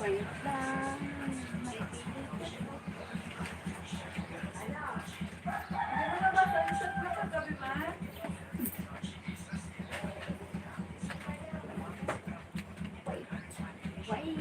Wait lang. Wait.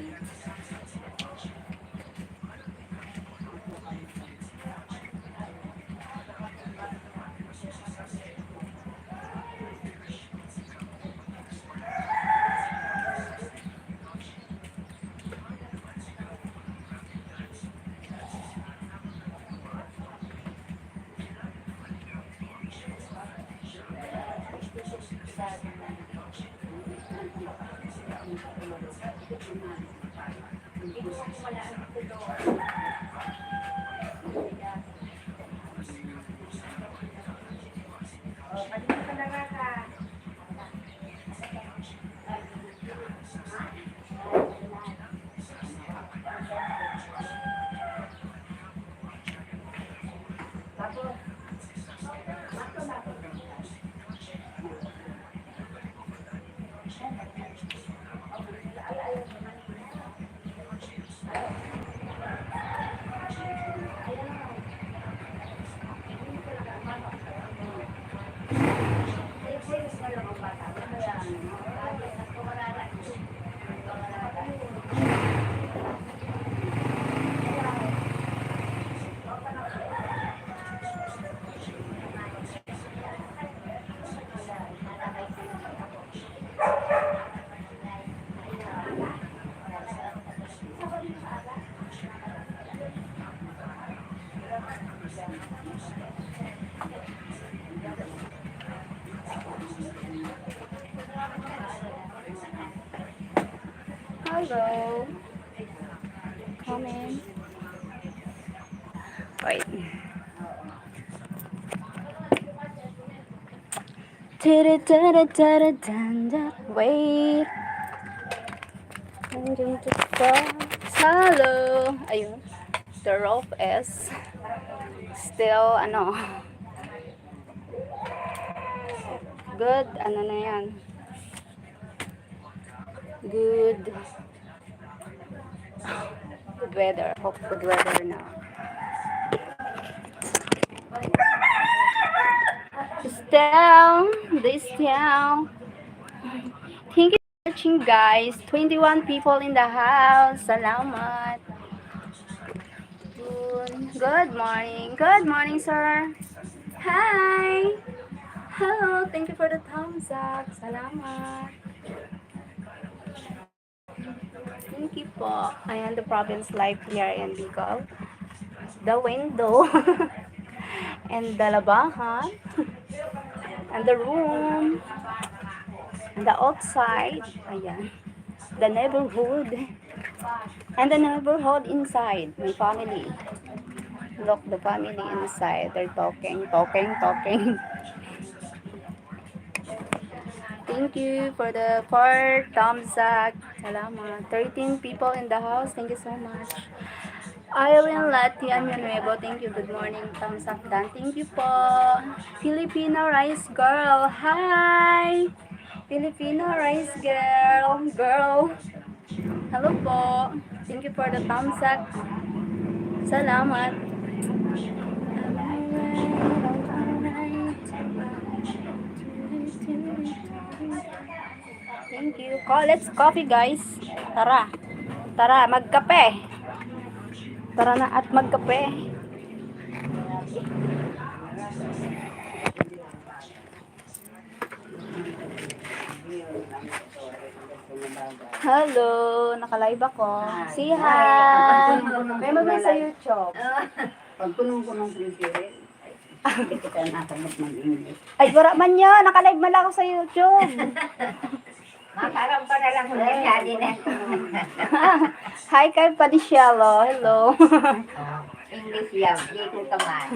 Hello. Come in. Wait. Wait. Hello. Ayun. The rope is still, good, na yan. Good weather. Hope good weather now. Still. Thank you for watching, guys. 21 people in the house. Salamat. Good morning. Good morning, sir. Hi. Hello. Thank you for the thumbs up. Salamat. Thank you po. Ayan, the province life here in Bicol. The window. And the labahan. And the room. And the outside. Ayan. The neighborhood. And the neighborhood inside. My family. Look, the family inside. They're talking. Thank you for the 4 thumbs up. Salamat. 13 people in the house. Thank you so much. Irene Latian Nuevo. Thank you. Good morning. Thumbs up dan. Thank you po. Filipino Rice Girl. Hi! Filipino Rice Girl. Hello po. Thank you for the thumbs up. Salamat. Thank you. Let's coffee, guys. Tara, magkape. Tara na at magkape. Hello, naka-live ako. Say hi. May mag sa YouTube. Pag punong-punong prinsirin, hindi kita nakamot mag-English. Ay, wala man yan. Naka-live man lang ako sa YouTube. Makarang pa na lang kung nangyari na. Hi, Kyle Padiciello. Hello. English yan, dito ka man.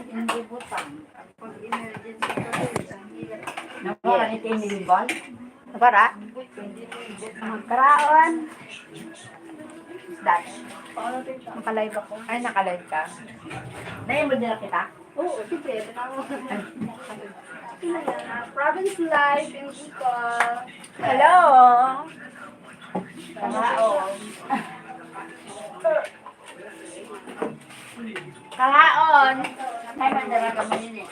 Hindi butang. Pag emergency ka rin, napaka nito yung nilibal? Para? Magkaraon. That. Naka-live ako. Ay, nakalive ka. Dahil mo nila kita? Oo, sige. Province Life in Bicol. Hello! Kahaon. Kahaon. Ay, mandaraga mo yun eh.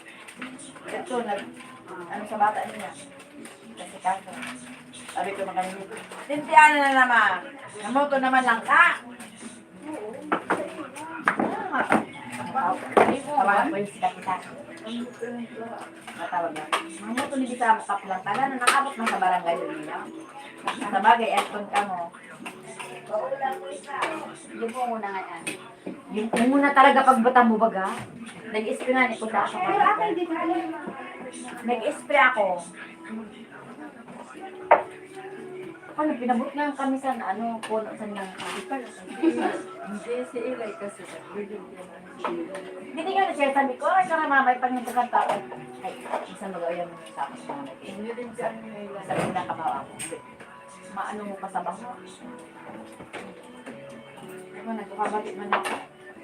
Ito, ano sa bata niya? Kasi kaso. Sabi ko makaninin. Tintiana na naman. Namoto naman lang ka. Tawagan ko yung si Kapitan. Matawag na. Namoto ni Bisa makap lang. Tala na nakabot na sa barangay yun niya. Sa bagay, aircon ka mo. Yung po muna nga yan. Yung muna talaga pagbuta mo baga. Nag-spray na ni Kuya ako. Nag-spray ako. Ano, pinabot na kami sa ano, puno sa nang Hindi, si Eli kasi sa building din. hindi nga na siya sabi ko, ay saka mamay pang yung tao. Ay, isang mag-ayaw mo sa akin sa mga Hindi din siya nila. Sabi ko na kabawa ko. Maano mo pa sa baho. Ako, nagkakabalik man ako.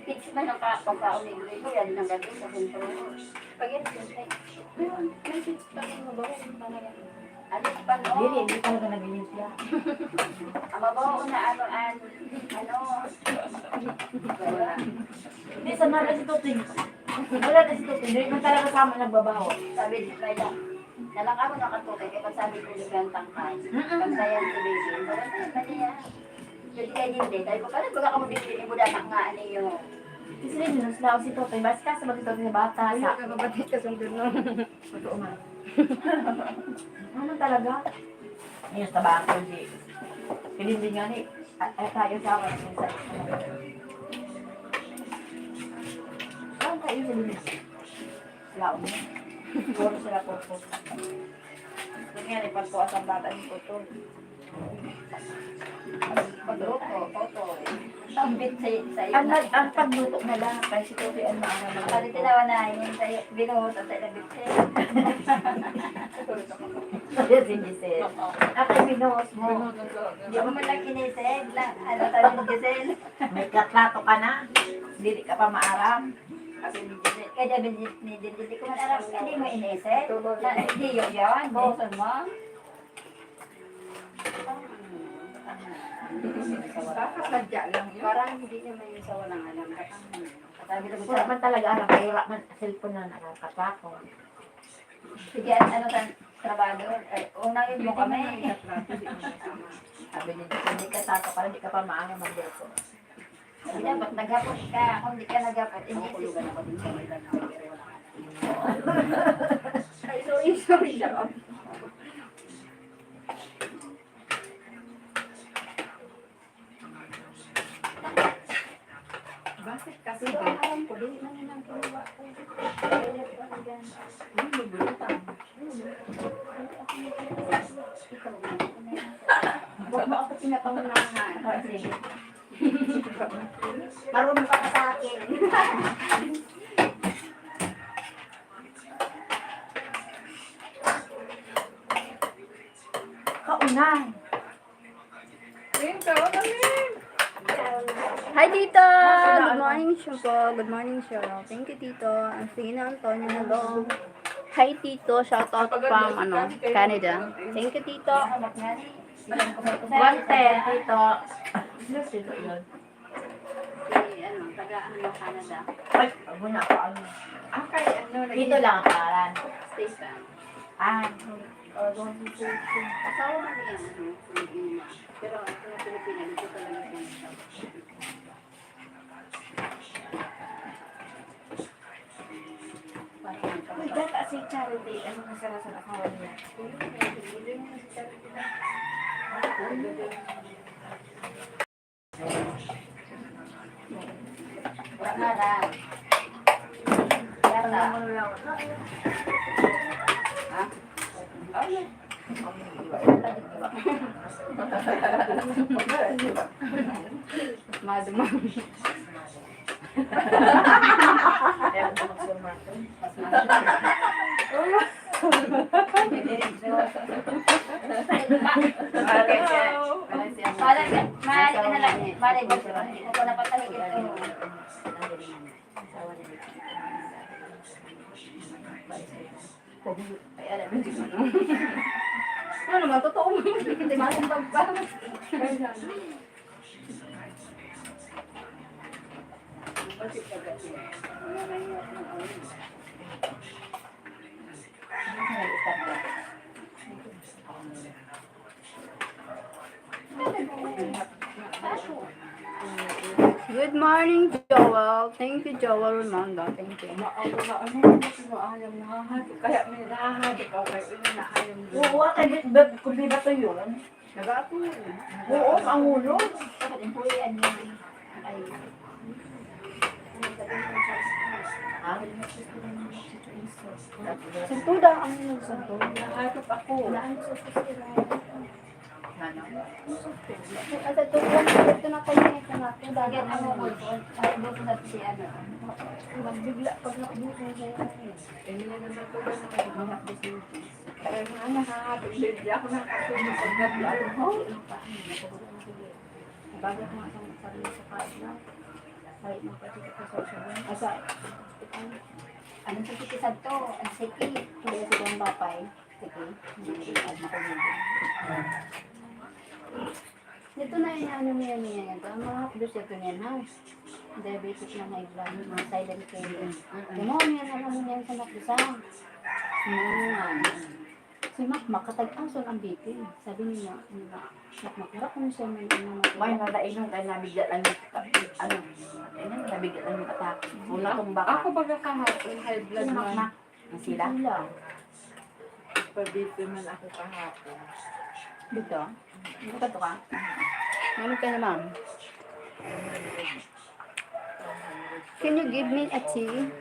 Pitch man ang pagkaon ni ko yan ng gabi sa sentro. Pag yan, ay, may pitch pa rin mabaho. Ano pa no? Hindi talaga nag-limpya. Ang mabaho na ano. Hindi, sa mga si Tuting. Wala na si Tuting. Hindi man talaga sama nagbabaho. Sabi ni Kaya, nalang ako nakatuloy kaya pag sabi ko yung tangkay. Pagsayan si baby. Wala niya. Jadi kayo hindi. Dahil ko pala baga ka mo bibili mo dapat nga niyo. Kasi rin, nunus si Tuting. Basta ka sa mga Tuting na bata. Ayaw ka babatid ka sundin no. Totoo man. Ano talaga? Yung sa bako, hindi. Hindi nga ni. Ay, tayo sa akin. Saan tayo sa linis? Lao mo. Puro sila po. Yung nga ni, pagpuas ang bata ni Toto. Pagluto, toto. Ang bit sa iyo. Ang pagluto na lang. Kaya si Toto ang maara na Pali tinawa na yun sa binuhot at sa ilabit siya. Kaya si Giselle. Ako yung binuhos mo. Hindi mo man lang kinisig. Ano tayo ni Giselle? May katrato ka na. Hindi ka pa maaram. Kasi ni Giselle. Kaya hindi ko man alam. Hindi mo inisig. Hindi yun yan. Bosan mo. Kakasadya lang yun. Parang hindi niya may sa walang alam. Katabi lang Wala man talaga alam. Kaya wala man cellphone na nakakatrato. sige, ano sa trabaho? Unang mo kami. Sabi niya, hindi ka tato para hindi ka pa maaram mag-depo. Sabi niya, ba't naghapot ka? Kung hindi ka naghapot, inisip. ako din sa may lang. Ay, sorry. Bakit kasi Pero ba? ang alam ko, dili man yun ang kinuha ko. Kaya ko ang gan. Yung magbulutang. Ikaw na. Huwag mo ako pinapangunahan. Sige. Marunong ka pa sa akin. Kaunay. Ayun ka, kami. Hi, Tito! Good morning, siya po. Good morning, siya. Thank you, Tito. Ang sige na, Antonio na daw. Hi, Tito. Shout out from, Canada. Thank you, Tito. Guante, dito. Dito yun. Taga, Canada. Ay, ako na ako. Ang kay ano, Dito lang ang pangalan. Staysan. Ah, Asawa man niya, Filipina. Pero ito na Pilipina, dito talaga siya. uy, data si Charity. Ano na sa asawa niya? Wala na lang. Yata. Ha? Ay. Madumang. Kaya ako magsumato. Mahali ka na lang. Mahali ka na lang. Hindi ko napatalig ito. Ay, alam mo, Ano naman, totoo mo. Hindi maling pagbawas. Good morning, Joel. Thank you, Joel Ramondo. Thank you. Kaya may nahahati ka kay ina na ayaw mo. Oo, kung di ba ito yun? Nagato yun. Oo, ang ulo. Santuda ang santo. Nahahati ako. At ito na tayo ito na. Dagat ang mga buto na si ano. Magbigla pag nakabuto siya. Hindi na naman ko ba naman mga business. Kaya nga nahahati. Hindi ako nakasunod sa gabi. Bagay ko nga sa sarili sa kahit na. Kahit na pati ka sa social. Asa, anong sa kitisad to? Ang siki. Hindi kasi kong bapay. Siki. Hindi at makulit. Dito na yung ano niya. Ang mga hapdos ito niyan ha. Diabetic na high blood. Mga silent killer. Yung mga niya naman niyan sa nakisang. Si Mac, makatag-ason ang BP. Sabi niya, makura ko na siya may May nalainom kaya nabigyan lang yung ano, nabigyan lang yung atake. Una kong baka. Ako baga kahapon, high blood Sino man. na? Ang sila? Pabito man ako kahapon. Dito? Dito ka? Ano ka na, ma'am? Can you give me a tea?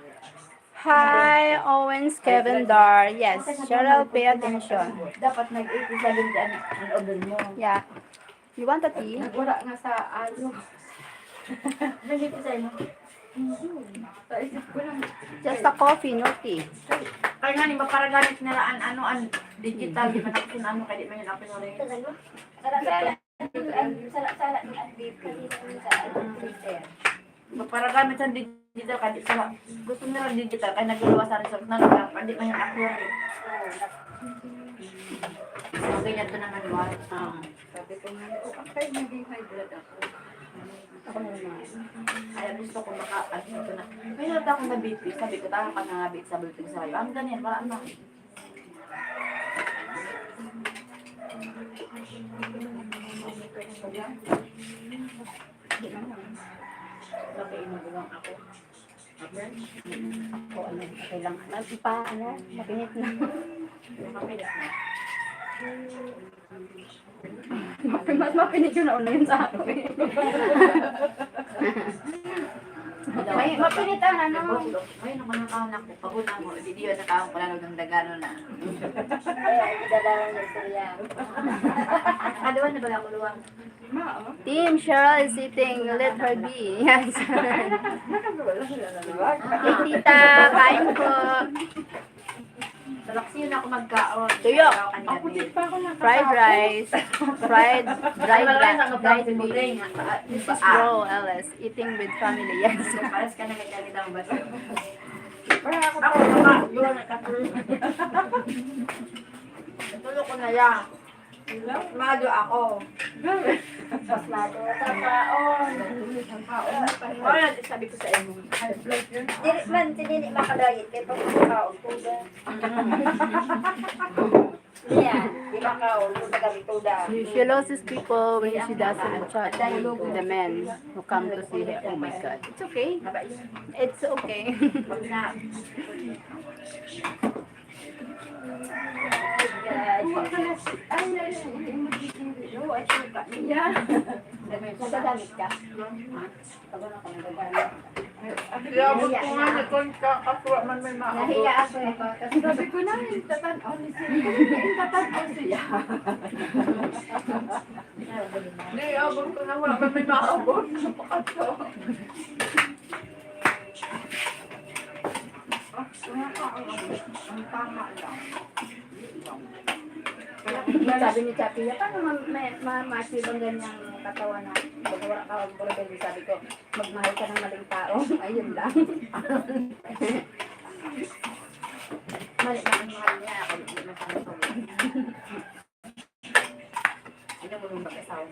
Hi, Owens Kevin Dar. Yes, Cheryl, pay attention. Dapat nag-87 ang order mo. Yeah. You want a tea? Wala nga sa ano. Nandito sa'yo mo. Sa isip ko lang. Just a coffee, no tea. Kaya nga, ba para gamit nila ang digital, di ba natin ano, kaya di man yun ako pinulit. Ba para gamit sa digital, kaya di sila, gusto nila digital, kaya nagluwa sa resort na lang, kaya di man yun ako So, ganyan to naman mo. Sabi ko nga, okay, naging high blood ako. Ako naman. Kaya gusto ko ano ito na. May nalata akong na-BP, sabi ko, tama ka na nga sa bulletin sa'yo. Ang ganyan, wala na. Sabi, inubulang ako. Ako, ano, okay lang. Mapinit na. Makapilas na. Mas mapinit yun na una yun sa akin. May mapinit ang ano. Ay, naman ang kahanak ko. Pagod na mo. Hindi yun nakahang pala ng dagano na. Ay, idalawan na siya. Kaduan na ba ako luwang? Team Cheryl is sitting. Let her be. Yes. Hey, tita, kain po. Sa Laksiyo na ako magkaon. Tuyo. Ako din pa ako nakakapon. Fried rice. Fried, dried Dried beef. This is Ro Ellis. Eating with family. Yes. Paras ka na kagalit ang bato. Para ako Ako naka, yun, nakatulog. Natulog ko na yan. Mado ako. Mas mato. Tapaon. Wala, sabi ko sa inyo. Dili man, hindi makadayit. Kaya pag makaon po ba? Yan. Di makaon. Kung taga-bituda. She loses people when she doesn't chat with the men who come to see her. Oh my God. It's okay. It's okay. Pag na, Nagagamit ka? Pag ano ka nagagamit? Yabot ko nga na kung kakaswa man may maabot. Nahiya ako eh. Kasi Sabi ko na, yung tatanaw ni siya. Yung tatanaw siya. Hindi, abot ko na wala man may maabot. Napakato. Ang tama lang. sabi ni Chapi, paano ma-achieve ang ganyang katawan na magawa ka ang bulabay? Sabi ko, magmahal ka ng maling tao. Ayun lang. mali na ang mahal niya. Ako, hindi na kami nung mag-asawa.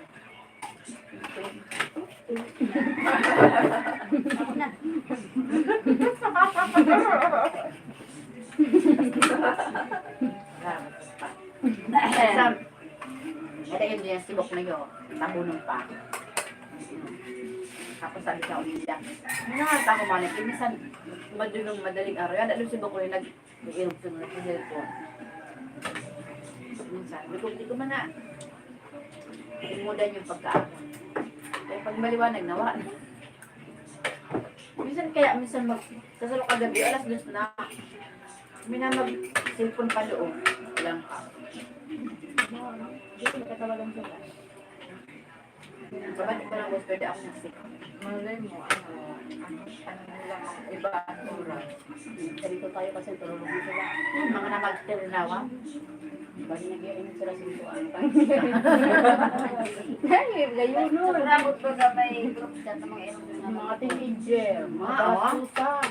Ito yun yung sibok na yun. Tabunong pa. Tapos sabi sa ulila. Nakakita ko man. Minsan, madaling araw. Yan, alam sibok ko yung nag-iirog sa mga cellphone. Minsan, hindi ko man na. Imudan yung pagkaapon. Kaya pag maliwanag, nawa. Minsan sasalo ka gabi, alas 2 na. Mag-cellphone pa doon. Ilang pa. Hindi ko nakatawagan sila. Kabati ko lang, pwede ako nasik. Malay mo, ano nila mga iba ang oras. Dito tayo kasi tulungan sila. Mga namag-ternawa. Bali nag-iinit sila sa isuan. Gayon nun. Sabot ko sa may group chat ng mga erong na Mga teenager. Matusan.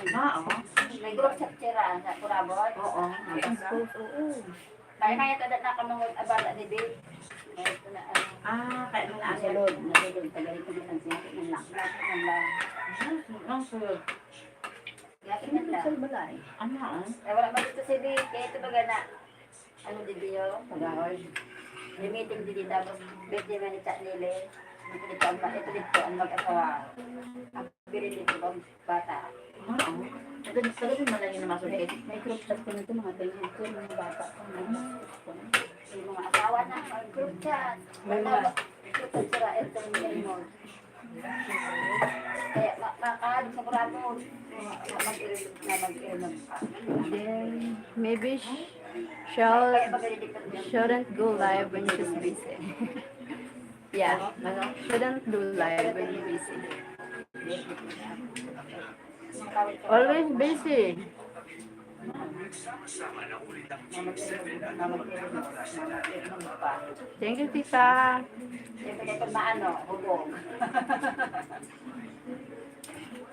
may group chat sila sa Kurabot. Oo. Kaya kada na kamangod abala ni Bill. Kaya ito na Kaya mo na nasulod. Tagalito na lang siya. Ng laklat. Ng lang. Ang sulod. Yakin na lang. balay. Ano? Wala ba dito si Bill? Kaya ito baga na. Ano di Bill? Pagahoy. Yung meeting di tapos birthday man ni Chat Lili. Ito dito ang mag-asawa. Ang biri dito ang bata. Tagad mo lang yung namasulit. May group chat ko nito mga ganyan ko, mga bata ko. Yung mga asawa na, mga group chat. May mga- Group chat sila, ito yung ganyan. Kaya makakahad sa kurado, mag-irilog pa. Then, maybe Kaya magalit shouldn't go live when she's busy. Yeah, shouldn't do live when you're busy. Always busy. Thank you, Tita. Siyempre kaya pag maano, hubog.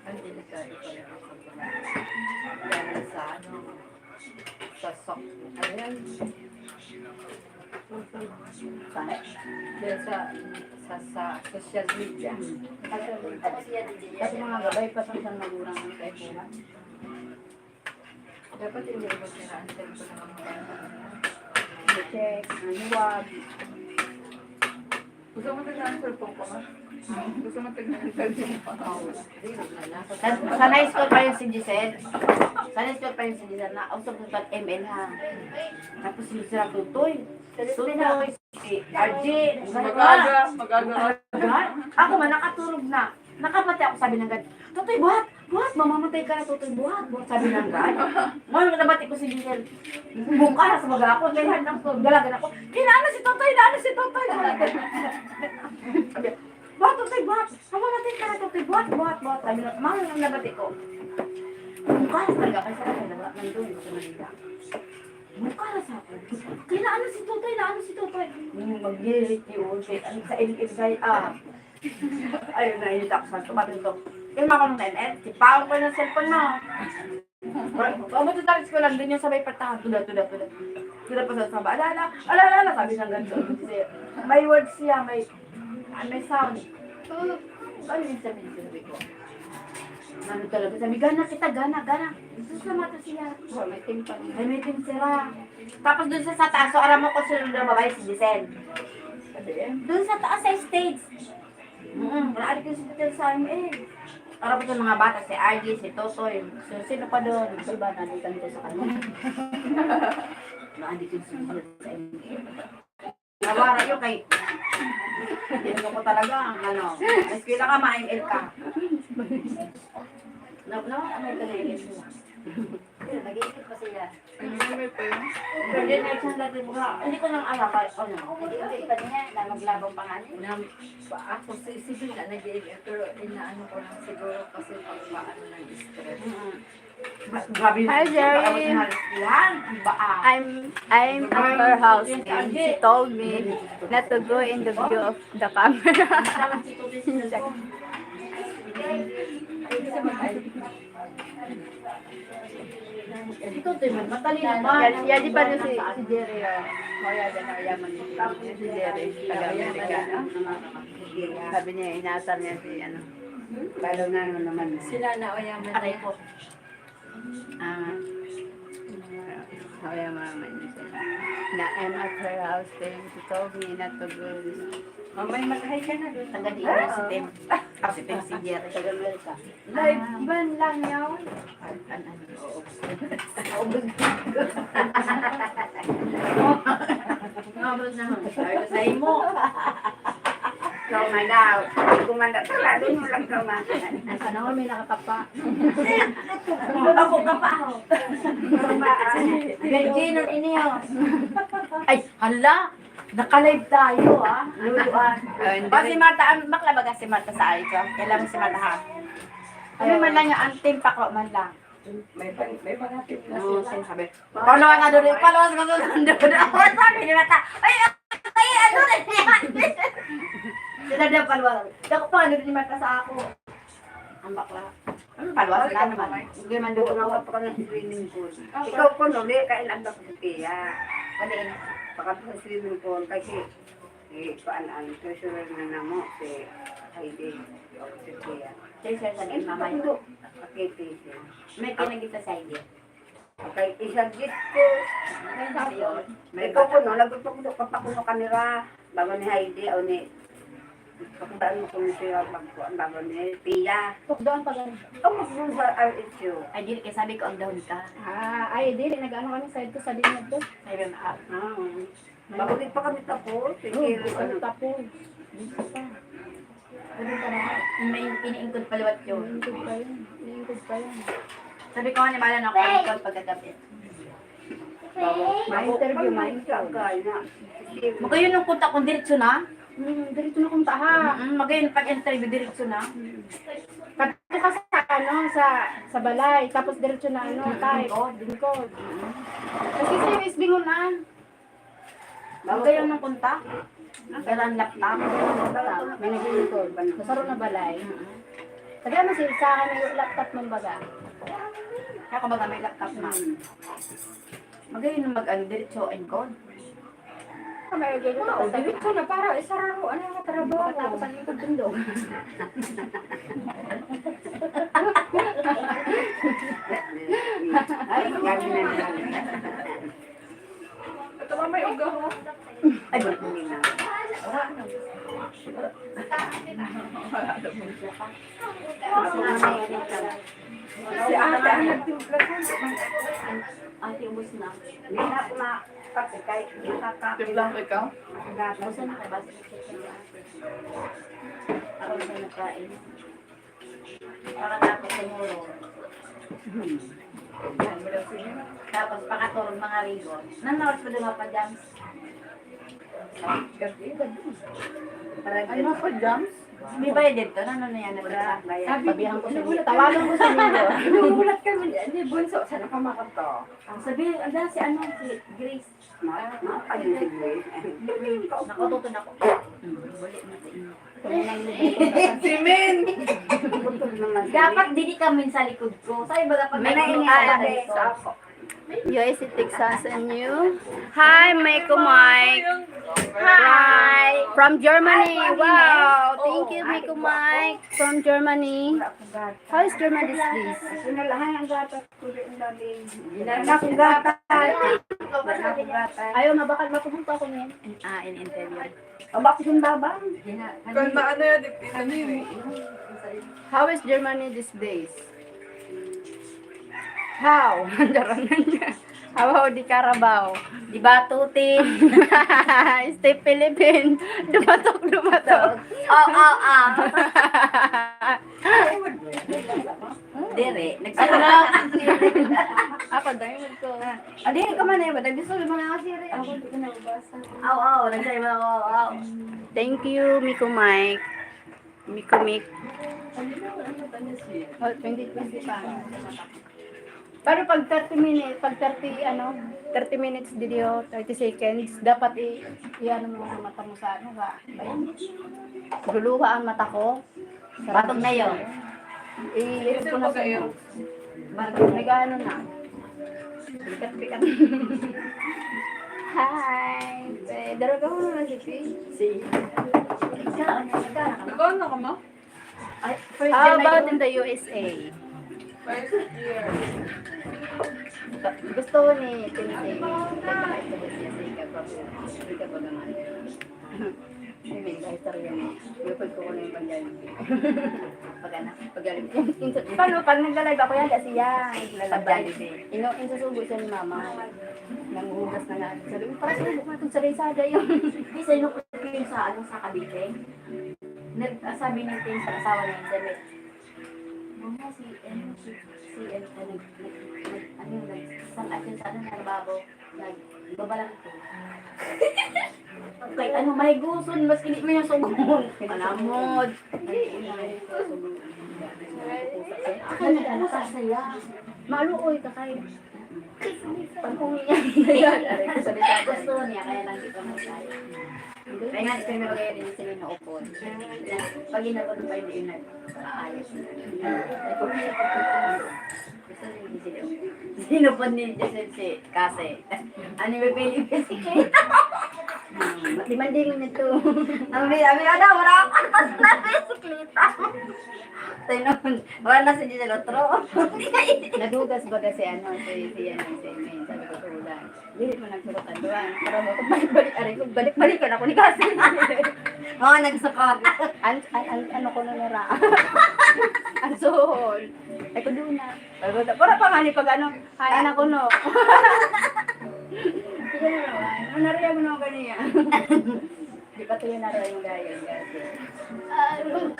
Ang delikado ko yan sa sa sok. Ayan. Dahil sa social media. Ano siya di Kasi mga gabay pa sa nagurang ng kaipunan. Dapat hindi mo sila ang cellphone ng mga I-check, naniwag. Gusto mo tignan ang cellphone ko, ma? Gusto mo tignan ang cellphone ko? Sa high school pa yung si Giselle. Sa high school pa yung si Giselle na usap ko sa ML ha. Tapos sila tutoy. Tutoy. Si RJ. Magaga. Ako man nakatulog na. Nakapati ako sabi ng gad. Tutoy, buhat! Buhat! Mamamatay ka na, Tutoy, buhat! Buhat! Sabi ng gad. Ngayon, nabati ko si Giselle. Bungka sa baga ako. Kaya hanap ko. Dalagan ako. Kinaano si Tutoy! Naano si Tutoy! Sabi, buhat, Tutoy, buhat! Mamamatay ka na, Tutoy, buhat! Buhat! Buhat! Sabi ng mga nang nabati ko. Bungka sa talaga. Kasi ako nandun sa Manila. Bungka na sa akin. Kaya naano si Tutoy! Naano si Tutoy! Mag-gilit yun. Sa ilip-ilip ayun na, hindi ako sa tumatin ko. Yung mga kanong NN, sipaon ko ng cellphone mo. Matutalis ko lang din yung sabay patahan. Tuda pa sa saba. Alala, sabi ng ganito. Kasi may words siya, may sound. Ano yung sabi ko? Ano talaga, sabi, gana. Gusto sa mata siya. May team pa rin. Ay, may team sila. Tapos dun sa taas, so alam mo kung sino na babae si Giselle. Dun sa taas sa stage. Naalit ko si Giselle sa amin eh. Para po yung mga bata, si RG, si Totoy. So, sino pa doon? Iba na dito nito sa kanya. Naalit ko si Giselle sa amin. Nawara yun kay... Hindi ko talaga, ano. Eskwela ka, ma-ML ka. Ano ito na yun? Nag-iikot pa sila. Pero din, next time natin mo hindi ko nang alam pa, ano. Nag-iikot pa niya na maglabang pa nga niya. Ako si Bila nag-iigit, pero inaano ko lang siguro kasi pagpaano ng stress. Grabe Hi, Jerry. Yan, baa. I'm at her house and she told me not to go in the view of the camera. Ikaw din man, matalino man. Yan di pa rin si Jerry. Hoya din ang yaman niya. Si Jerry, taga-Amerika. Sabi niya, inasar niya si ano. Lalo na naman. Sila na o yaman. Aray ko. Hoya mama niya sila. Na I'm at her house then she told me not to go. Mamay mag-hi ka na doon. Taga di si Pem. Si Pem si Jerry. Taga-Amerika. Live ban lang yaw. Ngabos na ho. Sabi ko sa imo. Ikaw man daw. Kumanda sa lalo mo lang ka man. Sana ko may nakakapa. Ako ka pa ako. Virgin ini ho. Ay, hala. Naka-live tayo Luluan. Pa si Marta, bakla baga si Marta sa ay ko. Kailangan si Marta ha. Ano man lang yung anting paklo man lang. May pangatip na Oo, sila. sabi. Palawan nga doon. Palawan nga doon. Ako sabi ni Marta. Ay, ano na yan? Sila daw palawan. Dako pa, ano ni Marta sa ako. Ang bakla. Ano palawan sila naman? Hindi man doon ako. Ako pa ng swimming pool. Ikaw ko nuli, kailan ba ko kaya? Ano yun? Pakat sa swimming pool kasi paan-an, treasurer na namo si Heidi. O si Tia. Sir, sa Ay, mama mamay yun. ko. Pakiti siya. May kinagita sa idea. Okay, isang gift ko. Ayun. May ikaw ko, no, lagot ko kapakuno kanira. Bago ni Heidi, o ni pakundaan mo kung siya magkuhan bago ni Tia. Doon pa ganun. Ikaw magkuhan sa RHU. Ay, di kaya sabi ko ang dahon ka. Ay, dili. Nag-ano kami side to sa dinag to. Sabi mo, Bago din pa kami tapos. Sige, Ano ano. tapos? Dito pa. sabi ko na, may iniingkod paliwat yun. Iingkod pa yun. Iingkod pa yun. Sabi ko nga ni Malan ako, ikaw pagkagabi. Ma-interview, Ma-interview. Magayon nung punta kong diretso na. Dito na kung taha. Magayon pag-interview diretso na. Kadto ka sa ano sa balay tapos diretso na ano type lingkod. Kasi sa is bingunan. Magayon nung punta. Pero ang laptop. May naglilingkod. Masaro na balay. Kaya mo sa akin yung laptop ng baga. Kaya ko baga may laptop na. Magayon nung mag-diretso and code. May gano'n. Dito na para isararo ano nga trabaho. Tapos ang lingkod tundog. Ay, gabi na nila. Ito may uga mo. Ay, ba? Hindi na. Si ate ang nagtimpla ko. Ate, ubos na. Hindi na ako makapit kahit nakakapit. Timpla ko ikaw? Ubos na kay Bas. Ako na nakain. Pakatapos siguro. Tapos pakatulog mga rigon. Nanood pa doon pa jams. Gabi. Ano pa jams? May bayad dito. Ano na yan? Sabihan ko sa inyo. Tawagan ko sa inyo. Nagulat kami. Hindi, bunso. Sana ka makato. Ang sabi, ang dahil si ano, si Grace. Ayun si Grace. Nakatuto na ako. Balik na sa inyo. Si Min! Dapat dili kami sa likod ko. Sabi ba kapag May nainiyaya sa ako. US Texas and you. Hi, Miko Mike. Hi. From Germany. Wow. Thank you, Miko Mike. From Germany. How is Germany this place? Sinalahan ang gatas ko rin dali. Inanak ang gatas. Ayaw, mabakal mapupunta ako ngayon. In-interview. Abak yung babang. Kung maano yan, diktinan niyo. How is Germany these days? How? Daron na niya. How di Carabao? Di ba tutin? Stay Philippine. Dumatok. Dire. Nagsalak. Ako, diamond ko. Adi ka man eh. Nagdisol mo na kasi. Ako hindi ko nabasa. Aw. Nagsabi mo. Aw. Thank you, Miko Mike. Miko Mike. Oh, 20 pa. Pero pag 30 minutes, 30 minutes video, 30 seconds, dapat i-ano mo ang mata mo sa ano ba? Guluha ang mata ko. Batog na yun. I-lift ko na sa Batog, nag-ano na. Pikat-pikat. Hi! Daro ka mo naman si Faye. Si. Nagkano ka mo? Ay, first How year about na in the USA? First year. Gusto ko ni Tinsay. Hindi ka pa naman. I mean, dahil sa rin. Lupad ko na yung paggaling. Paggaling. Paano? Pag nagla-live ako yan, kasi yan. Naglalabay. Insusubo siya ni mama. Nanghugas na nga. Sabi ko, para subo ko itong sarisada yun. Isa yung yung sa ano sa Cavite. Sabi ni Tin sa asawa niya, sabi, Mama, sa ano na babo, nagbabalak ko. Kay ano, may guson, mas kinit mo yung sugon. Alamod. Ano ka saya? Maluoy ka kayo. Pagkumi niya. Gusto niya, kaya lang dito na tayo. Kaya nga, ito yung mga rin sila na upon. Pag inapon pa yung inat, ayos na. Gusto niya hindi sila. Sinupon ni Jessel si Kase. Ano yung Pilipinas si Kate? Limanding na ito. Ami, ada, wala akong na bisikleta. Tayo naman, wala na si Jessel otro. Nadugas ba kasi ano, si May, sabi ko tulan. Hindi mo nagsurutan doon. Pero ako, balik-balik ka na ako ni Kasi. Mga nagsakag. Ano ko na nara. Anson. Ay ko doon na. Para pa nga ni pag ano, anak ko no. Hindi ko na naman. Manariya mo naman ganyan. Di pa ito yung nariya yung gaya.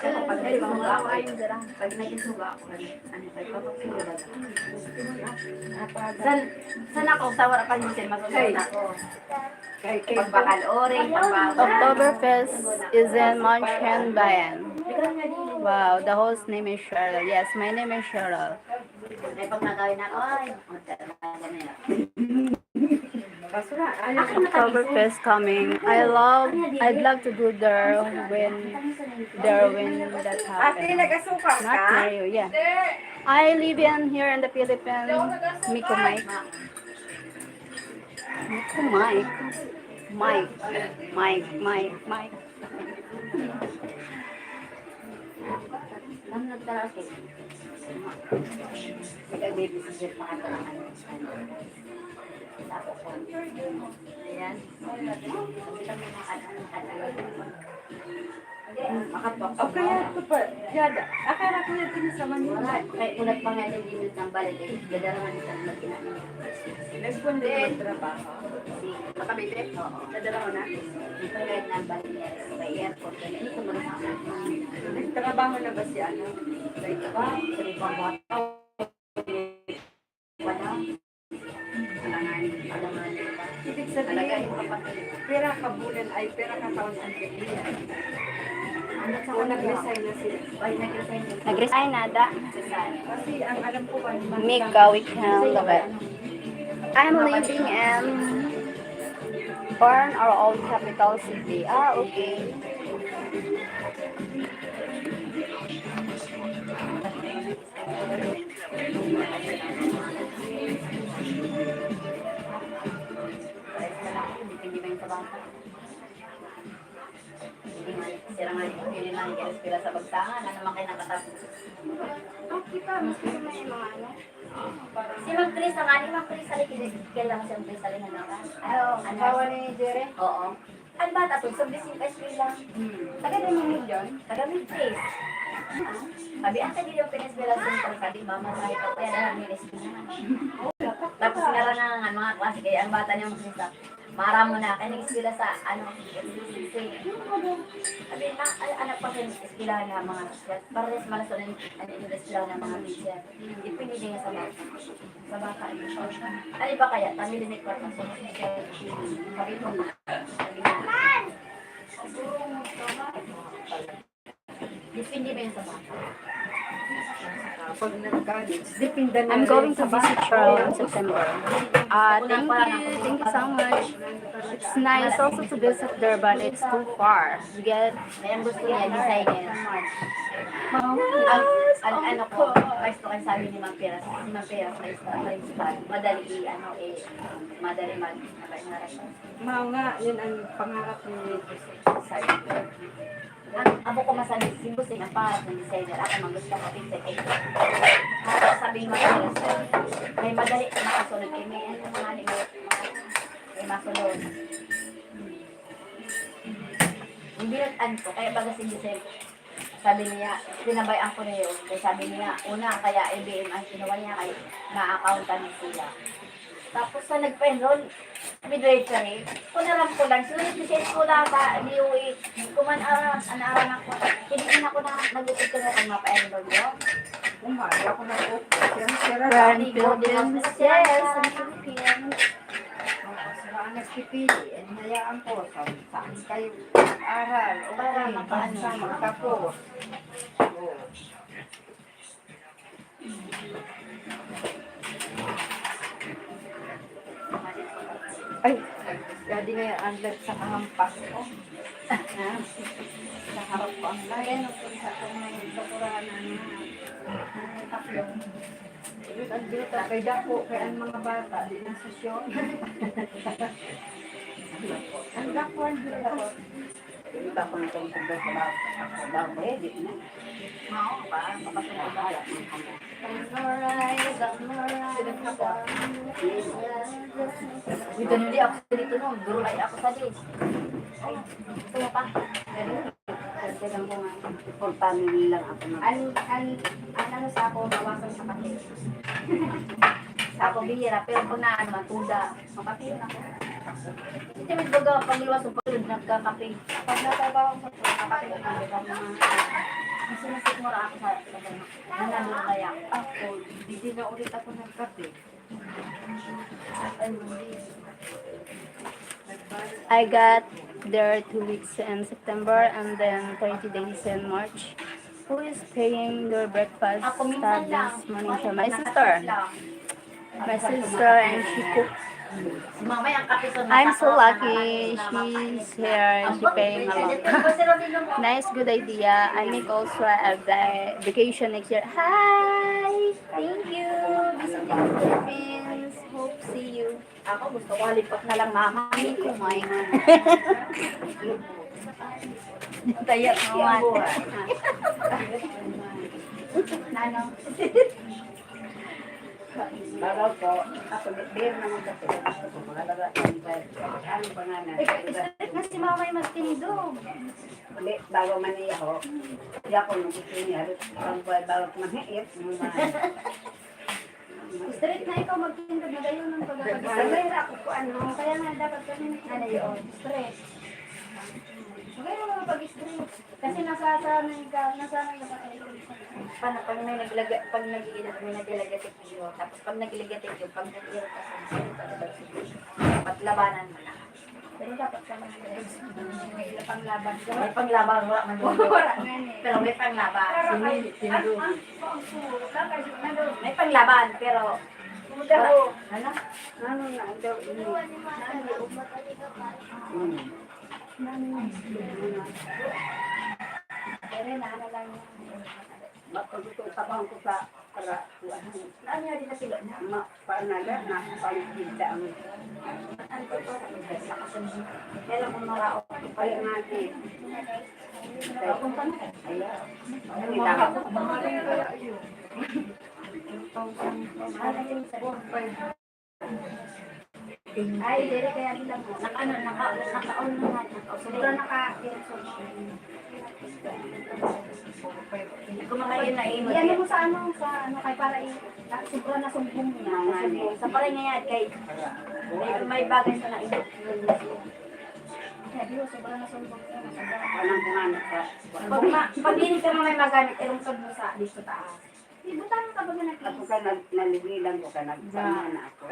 Pag nagsuga ako, ayun dara. Pag nagsuga ako, ano kayo, papagsuga. San? San ako, sa wala pa Jessel, masusunod ako. Pagbakal oring, pagbakal. Oktoberfest is in Manchen, Bayan. Wow, the host name is Cheryl. Yes, my name is Cheryl. Ay, pag nagawin ako, ay, talaga na yan. Oktoberfest coming. I'd love to go there when that happens. nagasuka Not near you, yeah. I live in here in the Philippines. Miko Mike. Miko Mike. Mike. Nang nagtaras eh. Nag-baby si Jeff pa ka lang. Tapos ko. Ayan. Makatok. O kaya ito pa. Yada. Akala ko na din sa Manila. Wala. Kaya ulat pa nga yung limit ng balik eh. Dadaraman sa magkinamin. Nagpunta yung trabaho. Makabili? Oo. Dadala ko na. Nagpagayad ng balik niya sa airport. Hindi ko magasama. Nagtrabaho na ba si ano? Ito ba? Sa ibang bata. Wala. Alangan nila. Ibig Talaga sabihin, yung kapatid. pera ka bulan ay pera ka taon ang bigyan. O nag-resign na sila. Ay, nag-resign na. Nag-resign nada. Kasi ang alam ko ba, Mika, we can love it. I'm living in Bern, our old capital city. Ah, okay. Hindi ba yung sa bangka? Hindi nga, sira nga yung hindi na yung pila sa bagsangan. Ano naman kayo nakatapos? Okay pa, mas may mga ano. Si Mang Chris, ang aling Mang Chris, kailangan si Mang Chris, alin na naman. Ano, kawa ni Jere? Oo. Ang bata, so, sabi si Chris lang. Taga din mo yun? Taga Mang Chris. Sabi, asa di yung pinesbelasyon ko, sabi, mama, kahit ako yan, ang minisip naman. Tapos nga lang ang mga klase, kaya ang bata niya Mang Chris, mara mo na, kaya nag-eskwela sa, ano, sabi, anak pa kayo eskwela na mga, para rin malason ang eskwela ng mga teacher. Ipinili niya sa bata. Sa bata, ano ba kaya, tamili ni Kwarta, so, sabi ko, sabi ko, Dipindi ba yun sa bata? Pag nag-college, depende na I'm rin going sa to visit bata. Charles in September. Thank you so much. It's nice also to visit there, but it's too far. You get? Kaya ang gusto niya, designer. Ano ko, gusto kayo sabi ni Ma'am Peras, si Ma'am Peras principal, madali mag-harap. Mao nga, yun ang pangarap ni Sa'yo. Ako ko masabi, si Busing ang pangarap ng designer, ako mag-gusto ko pinta kay sabi ni Ma'am Peras, may madali makasunod kay may ano mga may masunod. Hindi nag-an ko, kaya baga si Giselle, sabi niya, tinabayan ko na yun. Kaya sabi niya, una, kaya IBM ang kinuha niya kay na-accountant sila. Tapos sa nagpa-enroll, midwifery, kunaram ko lang, sila yung design ko lang sa DOE, kuman-aram, anaaram ako. Hindi din ako na nag-upit ko na kung mapa-enroll yun. Umari ako na po. Sira-sira We're lang. in Philippines. Yes, in Philippines. Sila ang nagpipili. And hayaan ko, saan kayo mag-aral. O Para para makaano. makaano, magtapos. Oo. Ay, dati nga yung unload sa kahampas ko. Sa harap ko ang layan. Sa kung bakurahan na tatlong. Ang dito kay Dako, kay ang mga bata, di na sosyo. Ang Dako, ang dito. Iba ko na itong tugod sa bago, di na. Mao pa, makasunod ba? Uy, ganun di ako dito nung, durulay ako sa dis. Ay, gusto mo pa? Kasi ko nga, for family lang ako. Ano sa ako, bawasan sa kape. Sa ako bihira, pero kung na ano, matuda, makapiyon ako. Hindi may baga, pag iwas ng pagod, nagkakape. Pag natabaw ko sa kakape, ang sinasigmura ako sa nananulay ako. Ako, hindi na ulit ako nagkape. Ay, hindi. I got there 2 weeks in September and then 30 days in March. Who is paying their breakfast Ako minsan lang. this morning? So my sister. My sister and she cooks. Si Mama yung kape sa I'm so lucky. She's here. She paying a lot. Nice, good idea. I make also a vacation next year. Hi! Thank you. Visiting the Philippines. Hope see you. Ako gusto ko halipat na lang mama. Hindi ko may Kaya naman. Nano? Baraw po, ako din naman kasi gusto ko magalala ng ano ba nga na. Straight na si mama yung magtindog. Uli, bago man niya ako, di ako nung gusto niya, ang bago manhiit, yung mga. Straight na ikaw magtindog na gayon ng pagkakagisa. Sabihin ako po ano, Kaya nga dapat kami ano yun, straight. Magaya mo pag-straight. Kasi nasa pag may naglagay, pag naglagay tiyo, tapos pag naglagay tiyo, pag naglagay ka sa patlabanan mo na. Pero dapat ka may panglaban. May panglaban, wala man doon. Pero may panglaban. May panglaban, pero wala. Ano? ano na, daw ini. Pero naano lang yun. Gusto tabang ko sa para Ano yun din na sila na? paanaga na pangkita ang Ano ko pa? Nakasunod. Kailan kung marao. kaya natin. Kung pa na. Ayan. Ano kaya yun? Ay, dire kaya nila mo. Naka-on na nga. Sobrang hindi ko makain na imo. Yan mo sa ano, kay para Sobrang nasumbong niya. Sa pala niya yan, kay may bagay sa naibot. Sabi ko, sobrang nasumbong niya. Anong kumanak ka? Pag hindi ka may magamit, erungsod mo sa dito taas. Ibutan ka ba na Ako ka naligilan ko ka nagsama na ako.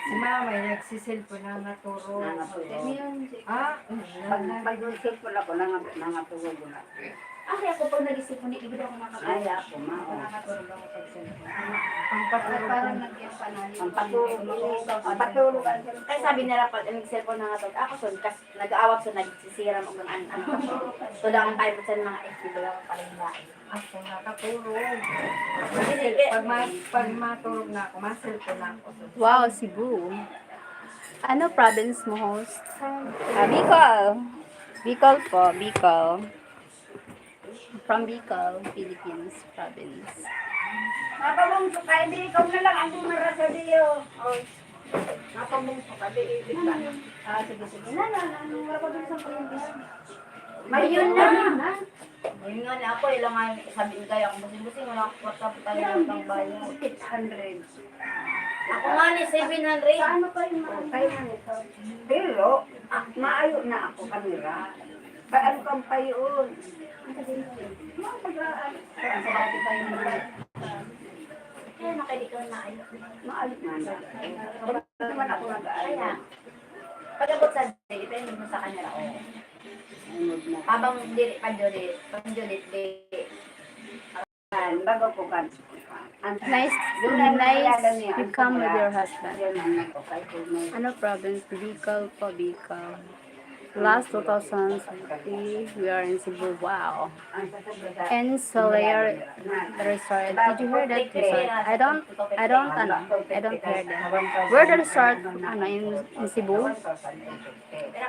Si mama, nagsisilpo na naturo. Pag-usip ko lang ako, nangatulog ko na. Ay, ako pag nag-isip mo, hindi ako Ay, makakatulog. ako, mao. Nakakatulog ako pag cellphone. Pampaturo Parang nag-iyak pa na. Ang patulog, ang patulog. Kaya sabi nila pag nag-cellphone na nga to, ako son, kasi nag-aawak so nagsisiram o kung ano pa. So, dahil tayo po sa mga FB, wala ko pala yung lain. ako nakatulog. Hindi, Pag matulog na ako, masilpo na ako. Wow, Cebu. Ano province mo, host? Bicol. Bicol po, Bicol. From Bicol, Philippines province. Napabungso ka, hindi ikaw na lang ang bumara sa Dio. Napabungso ka, di ibig ka. Sige, sige. Wala ko dun sa kuya. Ayun na. Ayun nga na ako, ilang nga sabihin kayo, ako busing-busing, wala akong kwarta po tayo ng bayan. 600. Ako nga ni 700. Ano pa yung kaya nito? Pero, maayo na ako kanila. Paano kang payon? Mga pag-aan. Sa dati pa yung kaya nakilikaw na ayun. Maayo na. Bakit naman ako nag-aayo? Kaya, pag-abot sa day, depende mo sa kanya ako. Sunod na. Habang dili pa Judith, pag Judith, di. Bago ko kan. Nice, you come with your husband. Ano province? Bicol po, Bicol. Last 2003, we are in Cebu. Wow. And Soler Resort. Did you hear that resort? I don't hear that. Where the resort, in Cebu? No,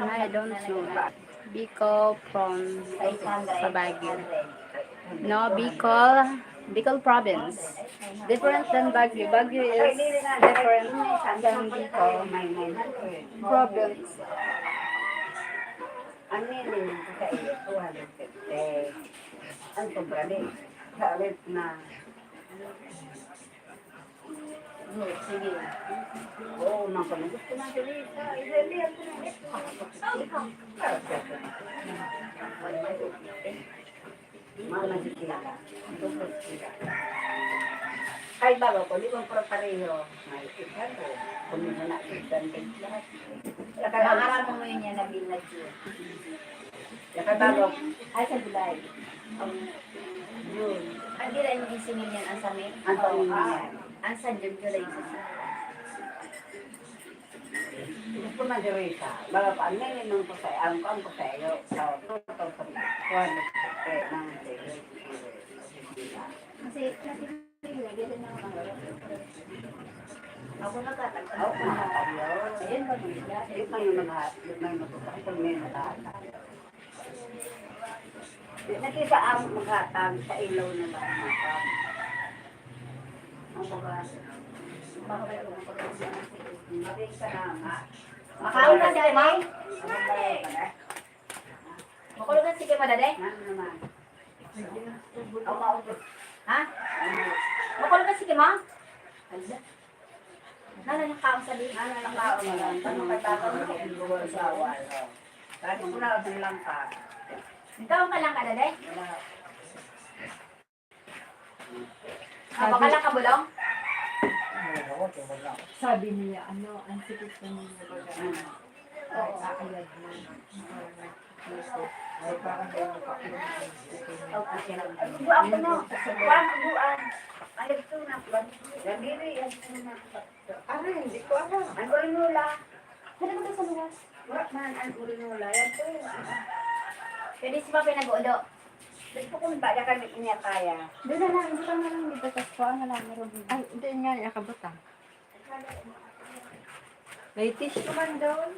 I don't know that. Bicol from sa Baguio. No, Bicol province. Different than Baguio. Baguio is different than Bicol province. Ano yun ko sa iyo? 250. Ang sobra din. Sa ulit na. Sige. Oo, naman. Gusto na si Rita. Ilalihan ko na ito. Mama si Kila. Ay, bago ko. Di ba pareho? May isa ko. Kung na nakikitan lahat. Nakaharap mo yun yan na binag yun. Bago. Ay, sa July. June. Ang gila yung isingin yan, ang sami? Ang pamilya. Ang sa June, July, sa Gusto na si Rita. Bago pa, nilinom ko sa ang ko sa iyo. Sa 2,000. 250 ng Kasi, gila na ako nagkatagtag. Oo, nakatayo. Ayun ba nila? Ayun na yung naghahatid. May matutak kung may naghahatid. Nakita ang maghatag sa ilaw na ba? Ang baga. Mabing ka na nga. Makaon ka si Kimay? Ang baga ka na. Makulog ka si Kimay, dade? Ano naman? Ang maubos. Ha? Makulog ka si Kimay? Nala nakaon sa din. Ano lang kao na lang. Tanong kay tata mo kung buwan sa awal. Kahit kung na din lang ka. Ikaw ka lang ka, dade? Wala. Baka lang ka bulong? Sabi niya, ang sikit na niya baga. Ay, aalag na. Ay, parang gano'n pa. Okay lang. Buwan ko no. Buwan ko buwan. Ano ito na? Nandiri yan. Ano, hindi ko alam. Ang urinula. Ano ba ito sa luwas? Wala man ang urinula. Yan po. Pwede si Papa nag-udo. Gusto kong bala kami niya kaya. Doon na lang, dito na lang dito. Tapos kuha na lang, meron dito. Ay, hindi nga, yakabata. May tissue man doon.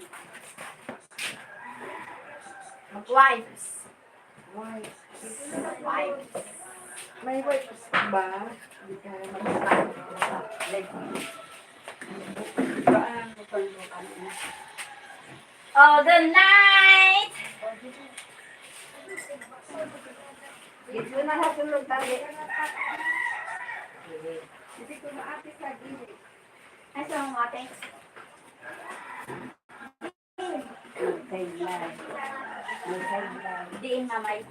Mag-wipes. Wipes. Wipes. May wipes ba? Hindi ka Oh, good night! Dito na natulog tayo. Ay, sa mga ate. Mag-sideline. Mag-sideline. Diin mamay.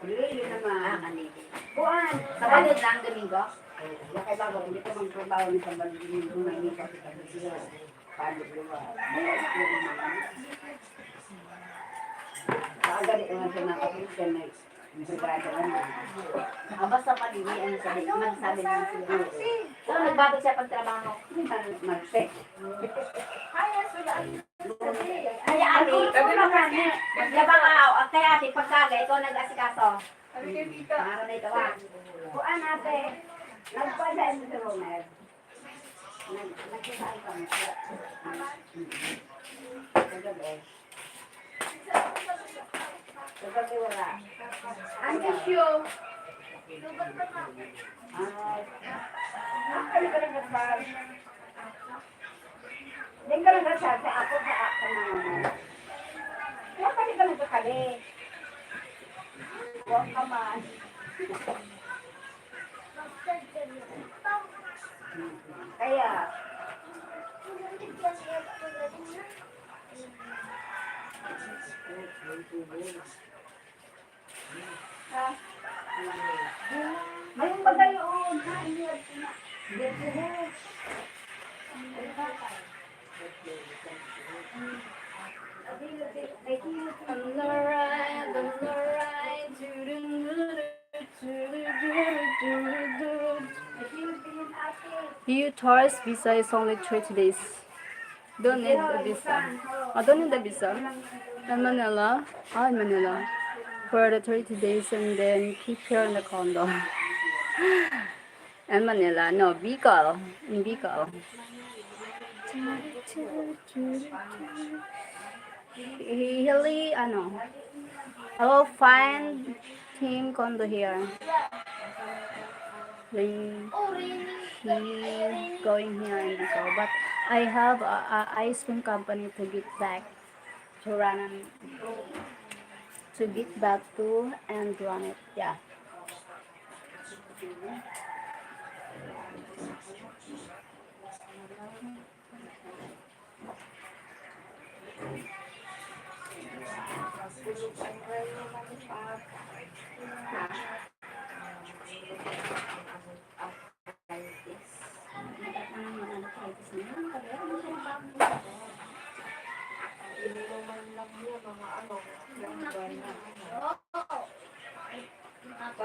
Lili naman. Kanili. Buwan. Sa balod lang, Domingo. Lakay bago, hindi ko magtrabaho ni sa balong may nito sa Paano ba? Kaagad ito nga siya nakapilitan na integrado naman. Basta palili, ano sabi, magsabi naman siguro. So, nagbago siya pagtrabaho. Mag-text. Ay, ate, maglaba ka. Kaya ate, pagkaga, ikaw nag-asikaso. Mara na ito ah. Kuan ate, nagpadaan mo sa Romer. Nagkasaan kami. Kagabi. Kagabi wala. Ano siyo? Ay, ka lang nagpag. Hindi ka lang nagsabi ako sa ako naman. Kaya pwede ka nagkakali. Huwag ka man. Kaya, mayroon ba kayo on? EU tourist visa is only 30 days. Don't need a visa. I don't need a visa. In Manila, in Manila, for the 30 days and then keep here in the condo. In Manila, no, Bicol. In Bicol. Really, I will find team condo here. Then he going here in Bicol, but I have a ice cream company to get back to and run it. Yeah.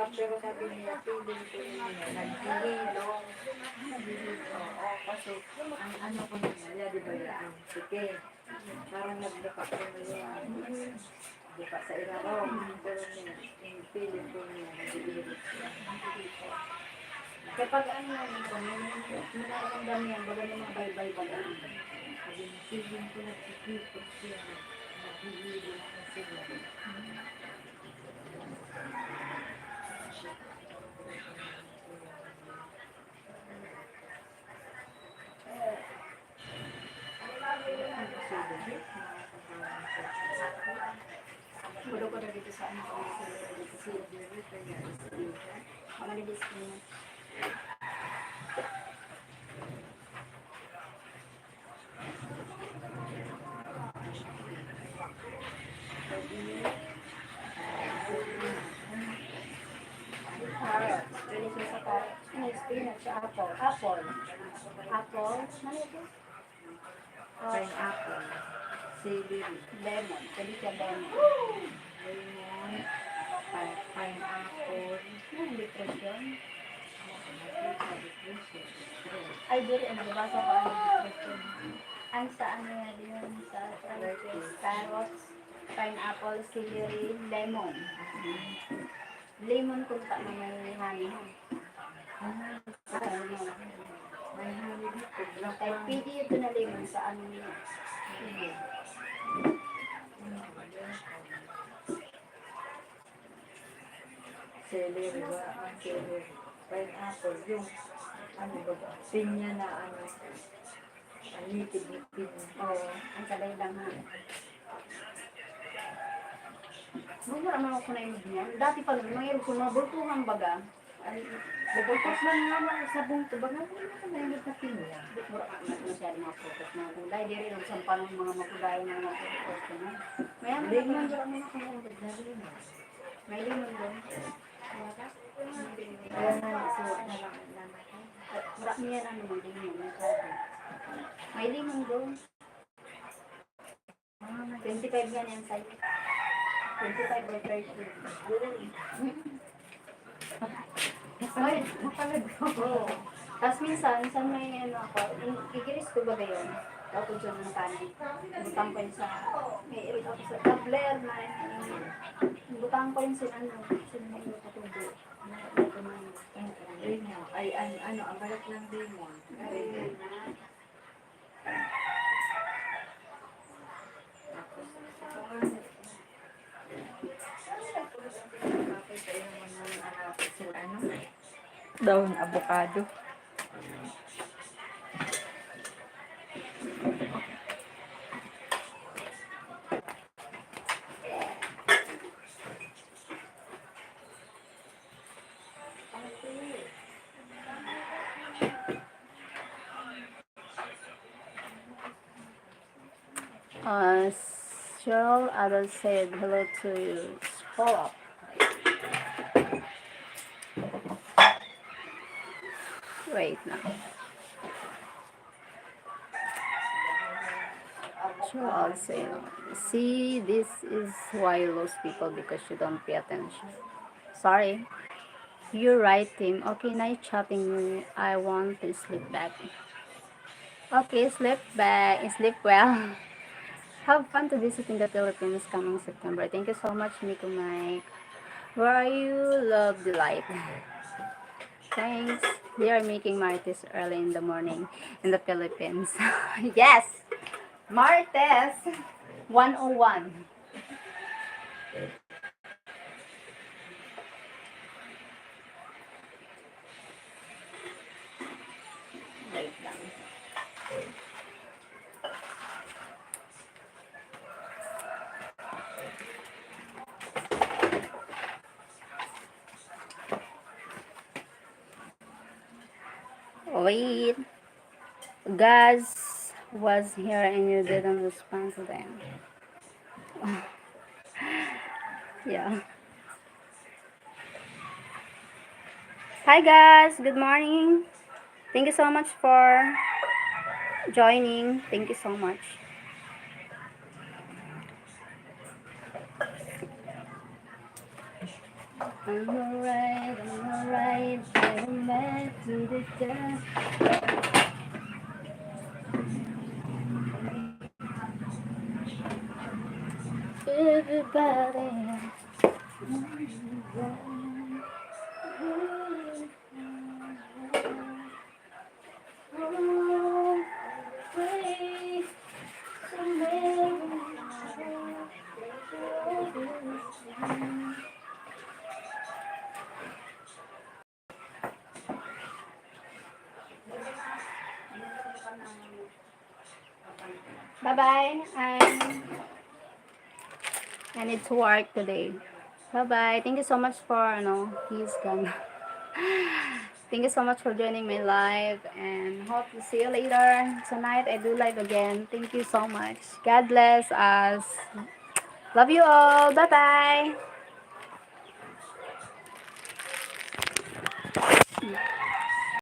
Pero sabi niya, feeling ko niya, naghihilong. Oo, kasi ang ano ko niya, di ba yan? Sige, parang nagbuka ko na yan. Buka sa irarong. Pero niya, yung feeling ko niya, naghihilong siya. Kapag ano yan, nararamdam yan, baga na mabaybay ba lang. Sabi niya, feeling ko nagkikipot siya, naghihilong na siya. Gulo ko na dito sa sa Malinis ko na. Carrot. Pwede siya sa carrot. Spinach, apple. Apple. Ano ito? Pineapple, celery, Lemon. Pwede siya lemon. lemon, pineapple, Depression. Ay, dito, nabasa ko ang depression. Ang sa ano yan yun, sa carrots, pineapple, celery, lemon. Lemon kung ta na may honey. may honey dito, black Kahit one. pwede ito na lemon sa ano niya. Celery ba? Ang celery. Pineapple, yung ano ba? Pinya na ano. Ang nipid na pinya. Oo, ang sabay lang ha. Muna naman ako na yung ganyan. Dati pa naman, mayroon ko na bultuhan baga. Bubultos man nga mga sabong to. Baga mo na may na pinya. Mura ka na masyado mga photos na kung dahil diri lang sampan ng mga makudayo ng mga photos ko na. Maya mo Lemon naman, ba mo na kung na lemon? may limon doon. Kaya nga, isuot na lang ang laman. Mura niya na naman din yun, may sabi. May limon doon. 25 yan yan sa'yo. 25 or 30. Ay, napalad ko. Oo. Tapos minsan may ano ako, igiris ko ba yun? Tapos dyan ng kanin. Butang ko yun sa, may irit ako sa tabler na butang ko yun sa ano, sa may katubo. Lemon. Ay, ano, ang balat ng lemon. Daon avocado. Uh, Cheryl Adams said hello to you. Scroll up. Wait now. Cheryl Adams said, see, this is why you lose people because you don't pay attention. Sorry. You're right, Tim. Okay, nice chatting. I want to sleep back. Okay, sleep back. Sleep well. Have fun to visit in the Philippines coming September. Thank you so much, Miko Mike. Where are you? Love the light. Thanks. They are making Martes early in the morning in the Philippines. Yes! Martes 101. Wait lang. Wait. Guys was here and you didn't respond to them. Yeah. Hi guys, good morning. Thank you so much for joining. Thank you so much. I'm alright, getting back to the desk. Everybody. Bye-bye. I need to work today. Bye-bye. Thank you so much for, he's gone. Thank you so much for joining my live and hope to see you later. Tonight I do live again. Thank you so much. God bless us. Love you all. Bye-bye.